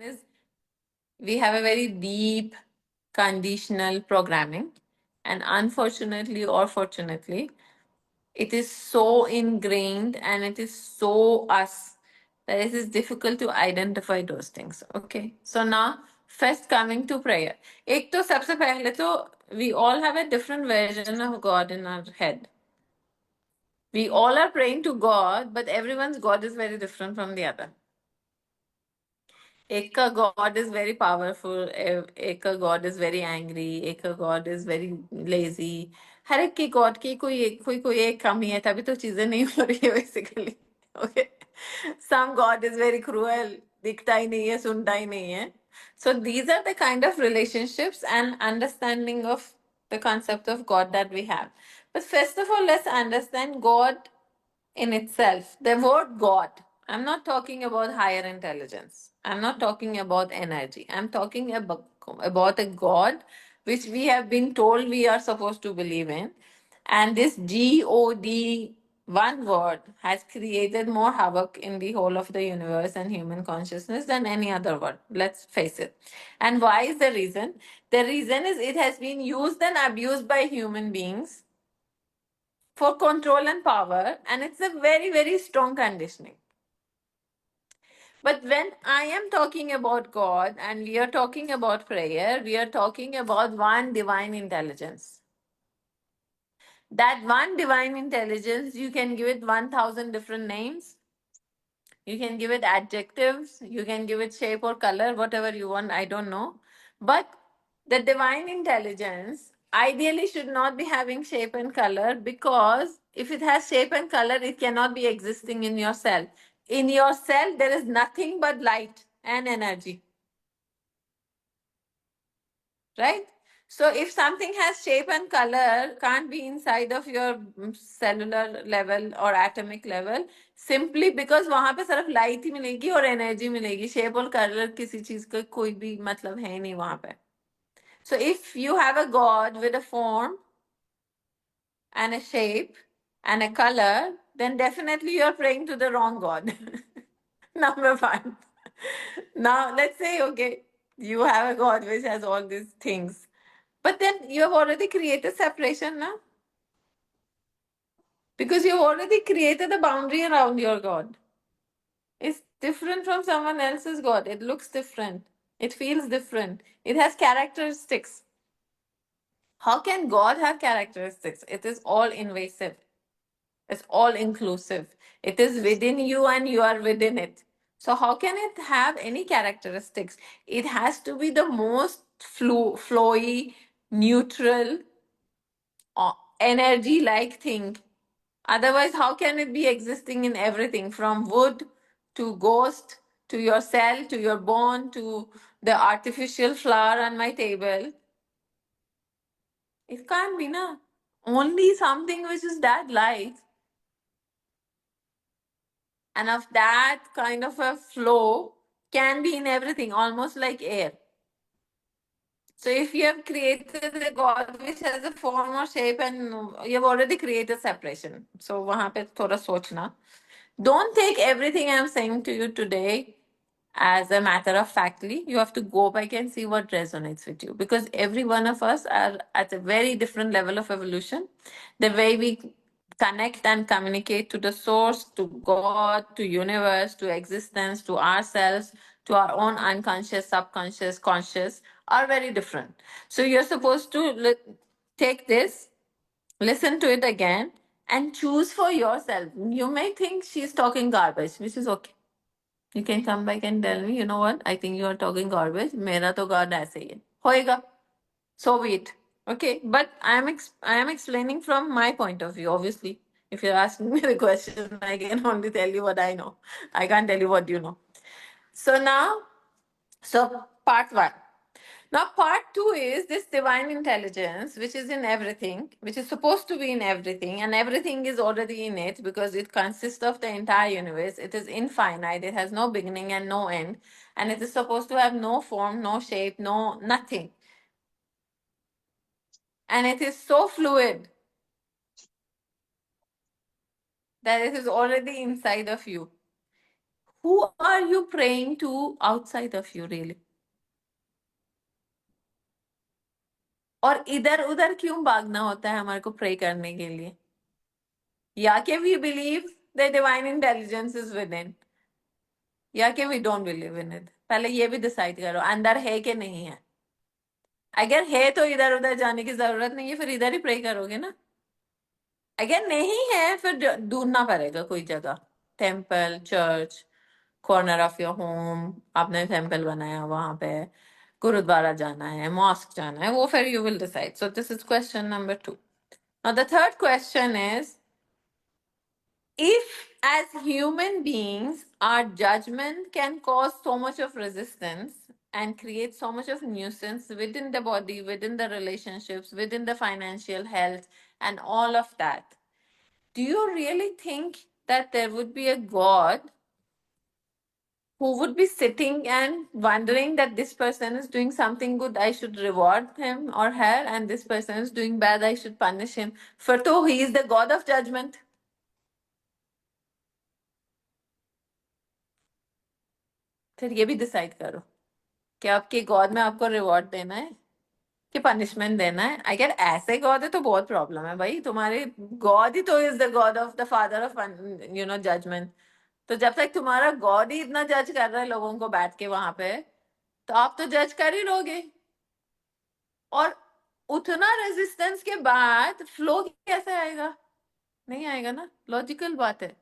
is we have a very deep conditional programming, and unfortunately or fortunately, it is so ingrained and it is so us that it is difficult to identify those things. Okay, so now first coming to prayer. एक तो सबसे पहले तो we all have a different version of God in our head. We all are praying to God, but everyone's God is very different from the other. एक का God is very powerful, एक का God is very angry, एक का God is very lazy. हर एक की God की कोई एक कमी है, तभी तो चीजें नहीं हो रही है basically. Okay. Some God is very cruel, दिखता ही नहीं है, सुनता ही नहीं है. So these are the kind of relationships and understanding of the concept of God that we have. But first of all, let's understand God in itself. The word God, I'm not talking about higher intelligence. I'm not talking about energy. I'm talking about a God which we have been told we are supposed to believe in. And this God, one word, has created more havoc in the whole of the universe and human consciousness than any other word. Let's face it. And why is the reason? The reason is it has been used and abused by human beings for control and power, and it's a very, very strong conditioning. But when I am talking about God and we are talking about prayer, we are talking about one divine intelligence. That one divine intelligence, you can give it 1,000 different names. You can give it adjectives. You can give it shape or color, whatever you want. I don't know. But the divine intelligence ideally should not be having shape and color, because if it has shape and color, it cannot be existing in your cell. In your cell, there is nothing but light and energy, right? So if something has shape and color, can't be inside of your cellular level or atomic level, simply because वहां पे सिर्फ light ही मिलेगी और energy मिलेगी. Shape और colour किसी चीज का कोई भी मतलब है नहीं वहां पे. So if you have a God with a form and a shape and a color, then definitely you're praying to the wrong God. Number one. Now let's say, okay, you have a God which has all these things. But then you have already created separation now. Because you've already created a boundary around your God. It's different from someone else's God. It looks different. It feels different. It has characteristics. How can God have characteristics? It is all invasive. It's all inclusive. It is within you and you are within it. So how can it have any characteristics? It has to be the most flowy, neutral, energy-like thing. Otherwise, how can it be existing in everything from wood to ghost to your cell to your bone to the artificial flower on my table? It can't be, na. Only something which is that light and of that kind of a flow can be in everything, almost like air. So if you have created a God which has a form or shape and you have already created separation. So वहाँ पे थोड़ा सोचना. Don't take everything I'm saying to you today as a matter of factly. You have to go back and see what resonates with you, because every one of us are at a very different level of evolution. The way we connect and communicate to the source, to God, to universe, to existence, to ourselves, to our own unconscious, subconscious, conscious are very different. So you're supposed to take this, listen to it again, and choose for yourself. You may think she's talking garbage, which is okay. You can come back and tell me, you know what, I think you are talking garbage. मेरा तो God ऐसे ही है. होएगा. So be it. Okay, but I am explaining from my point of view. Obviously, if you're asking me the question, I can only tell you what I know. I can't tell you what you know. So now, so part one. Now, part two is this divine intelligence, which is in everything, which is supposed to be in everything, and everything is already in it because it consists of the entire universe. It is infinite, it has no beginning and no end, and it is supposed to have no form, no shape, no nothing. And it is so fluid that it is already inside of you. who are you praying to outside of you really? और इधर उधर क्यों भागना होता है हमारे को pray करने के लिए? या कि we believe the divine intelligence is within, या कि we don't believe in it? पहले ये भी डिसाइड करो अंदर है कि नहीं है. अगर है तो इधर उधर जाने की जरूरत नहीं है, फिर इधर ही प्रे करोगे ना. अगर नहीं है फिर ढूंढना पड़ेगा कोई जगह, temple, church, corner of your home, आपने टेम्पल बनाया वहां पे, गुरुद्वारा जाना है, मॉस्क जाना है, वो फिर you will decide. So this is question number 2. Now the third question is, if as human beings our judgment can cause so much of resistance and create so much of nuisance within the body, within the relationships, within the financial health and all of that, do you really think that there would be a God who would be sitting and wondering that this person is doing something good, I should reward him or her, and this person is doing bad, I should punish him? For though he is the God of judgment. फिर ये भी decide करो कि आपके God में आपको reward देना है कि पनिशमेंट देना है. अगर ऐसे गॉड है तो बहुत प्रॉब्लम है भाई. तुम्हारे गॉड ही तो is the God of the father of judgement. तो जब तक तुम्हारा गॉड ही इतना जज कर रहा है लोगों को बैठ के वहां पे, तो आप तो जज कर ही लोगे. और उतना रेजिस्टेंस के बाद फ्लो कैसे आएगा? नहीं आएगा ना. लॉजिकल बात है.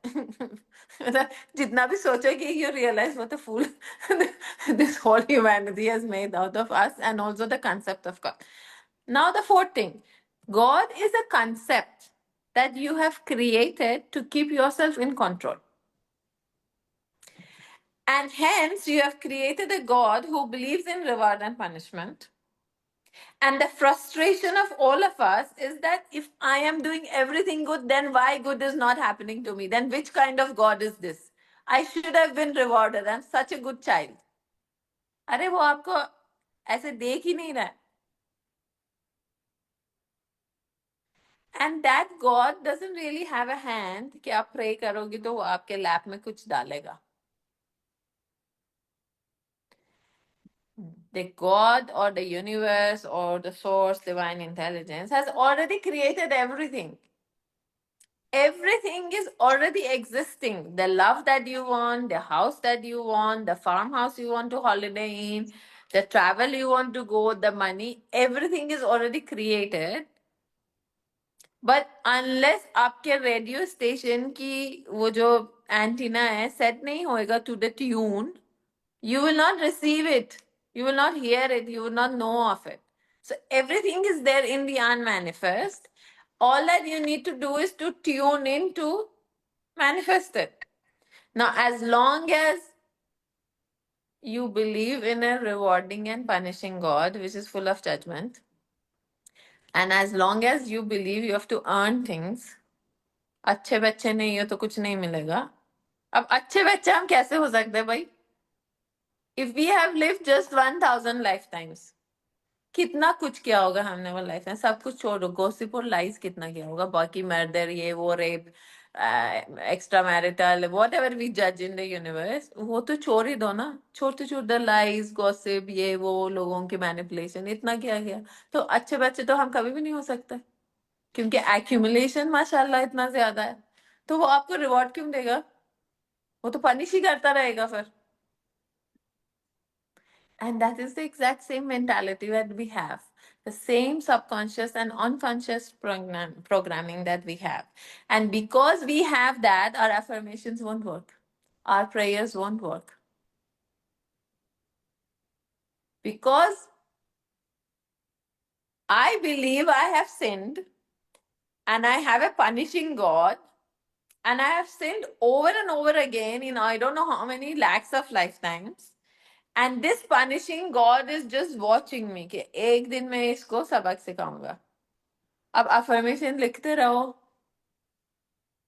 मतलब जितना भी सोचो कि you realise what a fool this whole humanity has made out of us and also the concept of God. Now the fourth thing, God is a concept that you have created to keep yourself in control. And hence, you have created a God who believes in reward and punishment. And the frustration of all of us is that if I am doing everything good, then why good is not happening to me? Then which kind of God is this? I should have been rewarded. I'm such a good child. अरे वो आपको ऐसे देख ही नहीं रहा है. And that God doesn't really have a hand कि आप pray करोगे तो वो आपके लैप में कुछ डालेगा. The God or the universe or the source, divine intelligence, has already created everything. Everything is already existing. The love that you want, the house that you want, the farmhouse you want to holiday in, the travel you want to go, the money, everything is already created. But unless आपके radio station की वो जो antenna है set नहीं होएगा to the tune, you will not receive it. You will not hear it. You will not know of it. So everything is there in the unmanifest. All that you need to do is to tune in to manifest it. Now, as long as you believe in a rewarding and punishing God, which is full of judgment, and as long as you believe you have to earn things, अच्छे बच्चे नहीं हो तो कुछ नहीं मिलेगा. अब अच्छे बच्चे हम कैसे हो सकते हैं भाई? If we have lived just 1000 lifetimes, कितना कुछ किया होगा हमने वो लाइफ में. सब कुछ छोड़ो, गॉसिप और लाइज कितना किया होगा. बाकी मर्डर, ये वो, rape, extra marital, whatever we जज इन द यूनिवर्स, वो तो छोड़ ही दो ना. छोटे छोटे लाइज, गॉसिप, ये वो, लोगों की मैनिपुलेशन, इतना किया गया. तो अच्छे बच्चे तो हम कभी भी नहीं हो सकते क्योंकि एक्यूमुलेशन माशाल्लाह इतना ज्यादा है. तो वो आपको रिवॉर्ड क्यों देगा? वो तो पनिश ही करता रहेगा फिर. And that is the exact same mentality that we have. The same subconscious and unconscious programming that we have. And because we have that, our affirmations won't work. Our prayers won't work. Because I believe I have sinned and I have a punishing God, and I have sinned over and over again in I don't know how many lakhs of lifetimes. And this punishing God is just watching me कि एक दिन मैं इसको सबक सिखाऊंगा. अब affirmation लिखते रहो,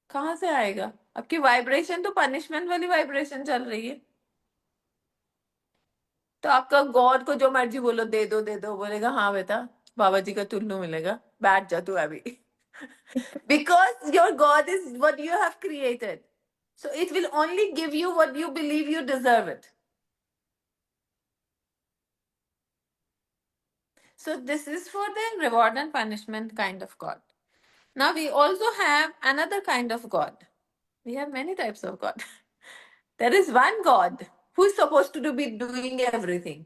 कहाँ से आएगा? आपकी वाइब्रेशन तो पनिशमेंट वाली वाइब्रेशन चल रही है. तो आपका गॉड को जो मर्जी बोलो, दे दो, बोलेगा हाँ बेटा बाबा जी का टुल्लू मिलेगा, बैठ जा तू अभी. Because your God is what you have created. So it will only give you what you believe you deserve it. So this is for the reward and punishment kind of God. Now we also have another kind of God. We have many types of God. There is one God who is supposed to be doing everything.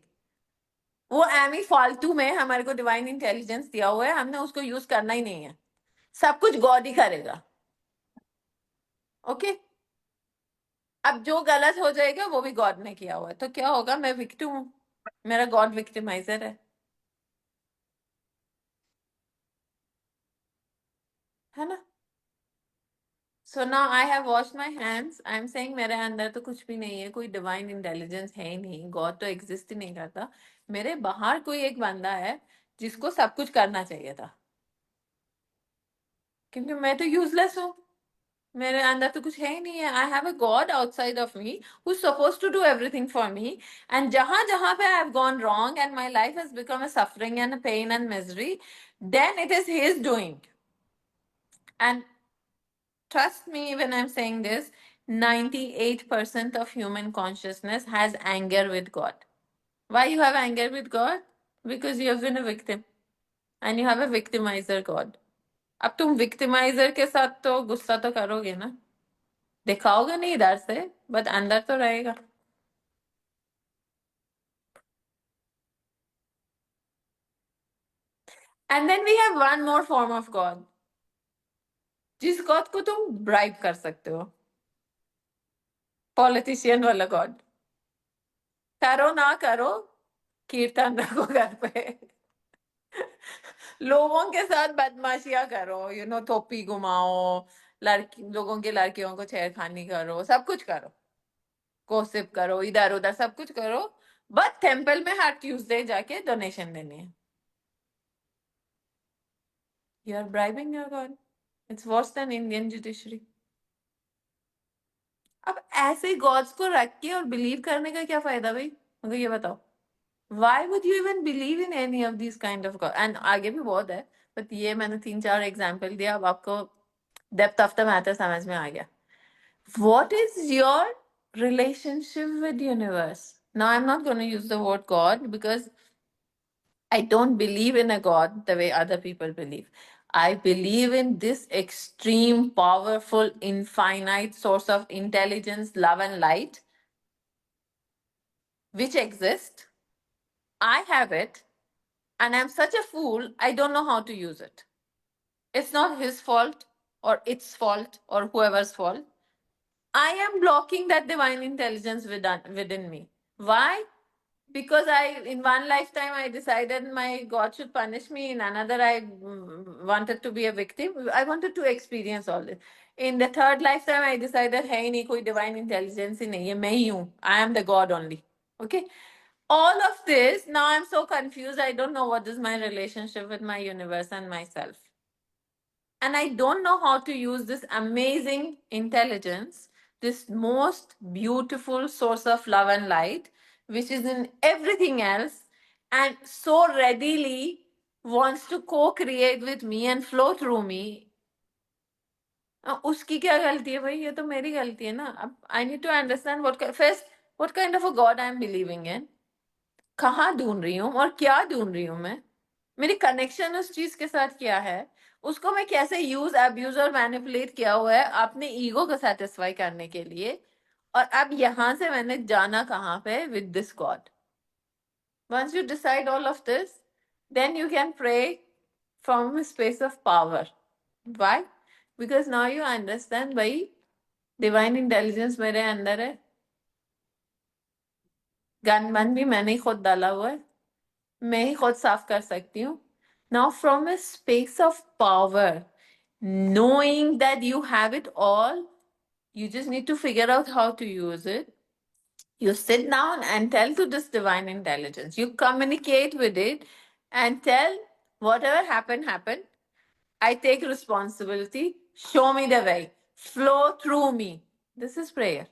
वो Amy फालतू में हमारे को divine intelligence दिया हुआ है, हमने उसको यूज करना ही नहीं है. सब कुछ गॉड ही करेगा. ओके. अब जो गलत हो जाएगा वो भी गॉड ने किया हुआ है, तो क्या होगा? मैं विक्टिम हूं, मेरा गॉड विक्टिमाइजर है ना? So now I have wash my hands. I am saying मेरे अंदर तो कुछ भी नहीं है, कोई डिवाइन इंटेलिजेंस है ही नहीं, गॉड तो एग्जिस्ट ही नहीं करता. मेरे बाहर कोई एक बंदा है जिसको सब कुछ करना चाहिए था, क्योंकि मैं तो यूजलेस हूँ. मेरे अंदर तो कुछ है ही नहीं है. I have a God outside of me who is suppose to do everything for me. And जहां जहां पे I have gone wrong and my life has become a suffering and a pain and misery, then it is his doing. And trust me when I'm saying this, 98% of human consciousness has anger with God. Why you have anger with God? Because you have been a victim and you have a victimizer God. अब तुम विक्टिमाइजर के साथ तो गुस्सा तो करोगे ना, दिखाओगे नहीं इधर से, बट अंदर तो रहेगा. And then we have one more form of God, जिस गॉड को तुम ब्राइब कर सकते हो. पॉलिटिशियन वाला गॉड. करो ना करो, कीर्तन रखो घर पे. लोगों के साथ बदमाशियां करो, थोपी घुमाओ, लड़की लोगों की लड़कियों को छेड़खानी करो, सब कुछ करो, गोसिप करो, इधर उधर सब कुछ करो, बट टेम्पल में हर ट्यूसडे जाके डोनेशन देनी है. You are bribing your God. It's worse than Indian judiciary. अब ऐसे गॉड्स को रख के और बिलीव करने का क्या फायदा भाई? मुझे ये बताओ. Why would you even believe in any of these kind of God? And आगे भी बहुत है, but ये मैंने 3-4 एग्जाम्पल दिया, अब आपको डेप्थ ऑफ द मैटर समझ में आ गया. What is your relationship with universe? Now I'm not going to use the word God because I don't believe in a God the way other people believe. I believe in this extreme, powerful, infinite source of intelligence, love, and light, which exists. I have it, and I'm such a fool, I don't know how to use it. It's not his fault or its fault or whoever's fault. I am blocking that divine intelligence within me. Why? Because in one lifetime, I decided my God should punish me. In another, I wanted to be a victim. I wanted to experience all this. In the third lifetime, I decided, hey, nahi, koi divine intelligence hi nahi hai, main hi hu. I am the God only. Okay? All of this, now I'm so confused. I don't know what is my relationship with my universe and myself. And I don't know how to use this amazing intelligence, this most beautiful source of love and light, which is in everything else, and so readily wants to co-create with me and flow through me. उसकी क्या गलती है भाई? ये तो मेरी गलती है ना. अब I need to understand what kind of a God I'm believing in, कहाँ ढूंढ रही हूँ और क्या ढूंढ रही हूँ मैं, मेरी कनेक्शन उस चीज के साथ क्या है, उसको मैं कैसे यूज अब्यूज और मैनिपुलेट किया हुआ है अपने ईगो को सेटिस्फाई करने के लिए, और अब यहां से मैंने जाना कहाँ पे with this God. Once you decide all of this, then you can pray from a space of power. Why? Because now you understand, भाई डिवाइन इंटेलिजेंस मेरे अंदर है, गन मन भी मैंने ही खुद डाला हुआ है, मैं ही खुद साफ कर सकती हूँ. Now from a space of power, knowing that you have it all, you just need to figure out how to use it. You sit down and tell to this divine intelligence. You communicate with it and tell, whatever happened, happened. I take responsibility. Show me the way. Flow through me. This is prayer.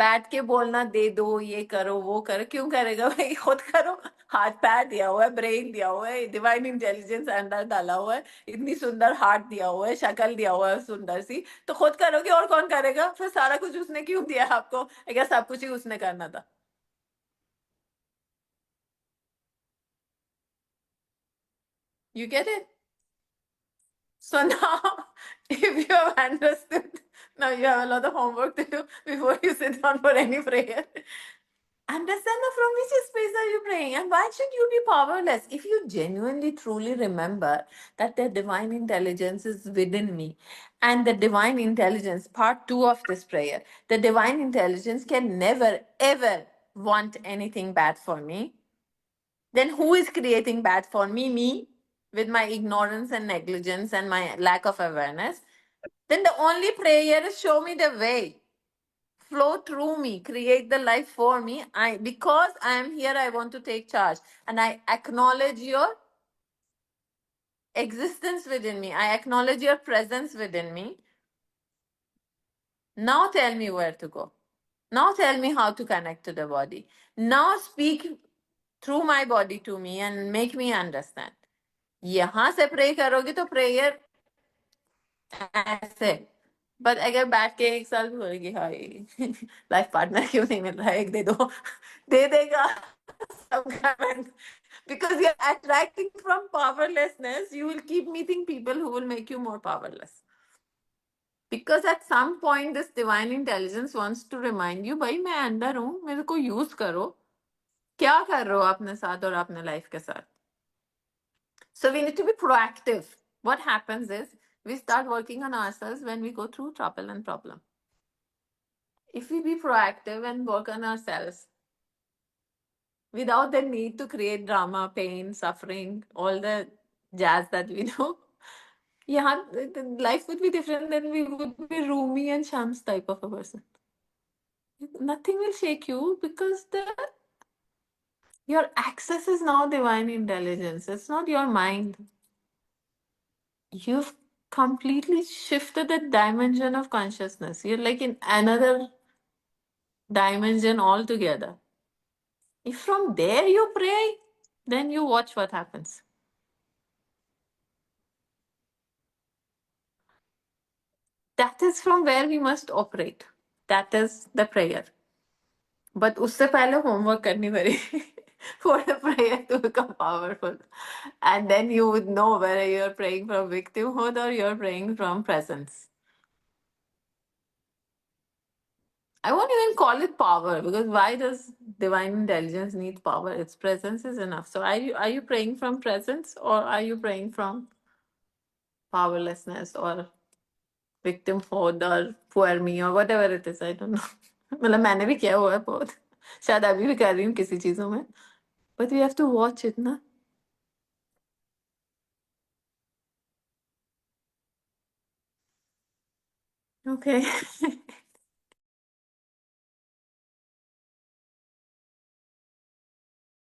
बैठ के बोलना दे दो, ये करो वो करो, क्यों करेगा भाई? खुद करो। हाथ पैर दिया हुआ है, ब्रेन दिया हुआ है, डिवाइन इंटेलिजेंस अंदर डाला हुआ है, इतनी सुंदर हार्ट दिया हुआ है, शक्ल दिया हुआ है सुंदर सी, तो खुद करोगे और कौन करेगा? फिर सारा कुछ उसने क्यों दिया आपको? अगर सब कुछ ही उसने करना था। You get it? So now, if you have understood, now you have a lot of homework to do before you sit down for any prayer. Understand from which space are you praying, and why should you be powerless? If you genuinely truly remember that the divine intelligence is within me, and the divine intelligence, part two of this prayer, the divine intelligence can never ever want anything bad for me, then who is creating bad for me? Me, with my ignorance and negligence and my lack of awareness. Then the only prayer is show me the way, flow through me, create the life for me. I, because I am here, I want to take charge, and I acknowledge your existence within me, I acknowledge your presence within me. Now tell me where to go. Now tell me how to connect to the body. Now speak through my body to me and make me understand. यहाँ से pray करोगे तो prayer ऐसे। But अगर बैठ के एक साल बोलेगी हाय लाइफ पार्टनर क्यों नहीं मिल रहा है, एक दे दो, दे देगा because you're attracting from powerlessness, you will keep meeting people who will make you more powerless. Because at some point this divine intelligence wants to remind you, भाई मैं अंदर हूँ, मेरे को यूज करो, क्या कर रहे हो अपने साथ और अपने लाइफ के साथ. So we need to be proactive. What happens is we start working on ourselves when we go through trouble and problem. If we be proactive and work on ourselves without the need to create drama, pain, suffering, all the jazz that we know, yeah, life would be different. Then we would be Rumi and Shams type of a person. Nothing will shake you because your access is now divine intelligence. It's not your mind. You've completely shifted the dimension of consciousness. You're like in another dimension altogether. If from there you pray, then you watch what happens. That is from where we must operate. That is the prayer. But उससे पहले homework करनी पड़ेगी for the prayer to become powerful. And then you would know whether you're praying from victimhood or you're praying from presence. I won't even call it power, because why does divine intelligence need power? Its presence is enough. So are you praying from presence, or are you praying from powerlessness or victimhood or poor me or whatever it is? I don't know. मतलब मैंने भी किया हुआ है बहुत, शायद अभी भी कर रही हूँ किसी चीजों में. But we have to watch it, ना. Okay.